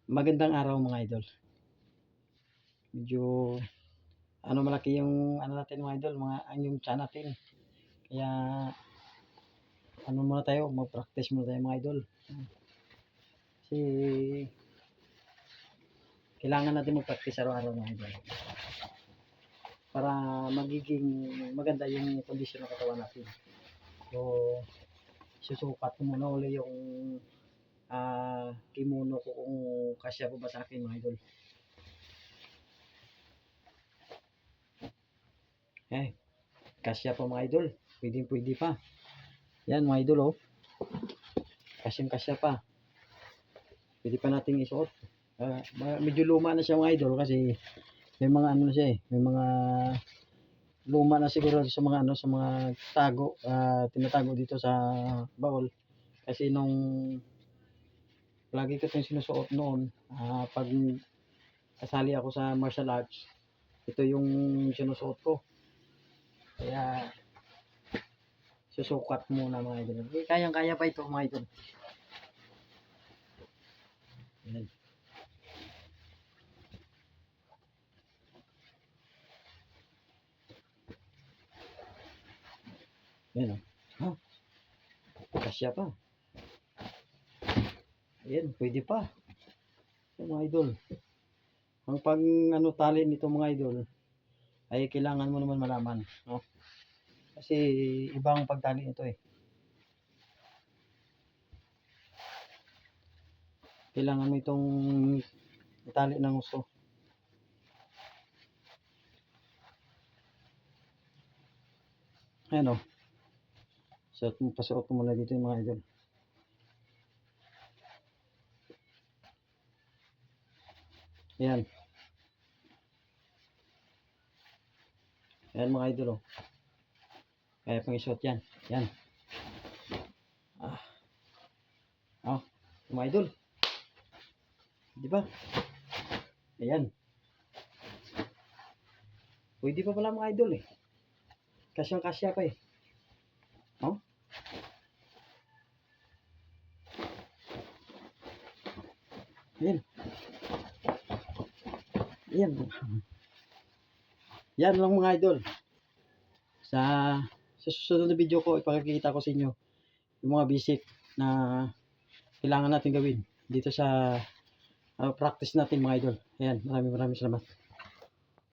Magandang araw mga idol. Medyo malaki yung natin mga idol, yung tiyan natin. Kaya muna tayo, mag-practice muna tayo mga idol. Kasi kailangan natin mag-practice araw-araw mga idol. Para magiging maganda yung kondisyon ng katawan natin. So, susukat ko muna uli yung kimono ko kung kasya po ba sa akin mga idol. Kasya pa mga idol, pwede pa. Yan mga idol, oh. Kasya pa. Pwede pa nating isuot. Medyo luma na siya mga idol kasi may mga na siya eh. May mga luma na siguro sa mga sa mga tago, tinatago dito sa baul. Kasi nung lagi ko itong sinusuot noon, pag kasali ako sa martial arts, ito yung sinusuot ko. Kaya susukat muna mga idol. Kayang-kaya pa ito mga idol. Ayan. Ayan o. Kasya pa. Ayan, pwede pa. Ayan mga idol. Ang pag tali nito mga idol, ay kailangan mo naman malaman. No? Kasi ibang pagtali nito eh. Kailangan mo itong itali ng gusto. Ayan o. Pasuot mo muna dito yung mga idol. Ayan. Ayan mga idol o. Kaya pang isuot yan. Yan. Mga idol. Di ba? Ayan. Pwede pa pala mga idol eh. Kasyang-kasya pa eh. Oh? Ayan. Ayan. Yan lang mga idol. Sa susunod na video ko, ipakikita ko sa inyo yung mga basic na kailangan natin gawin dito sa practice natin mga idol. Ayan, maraming salamat.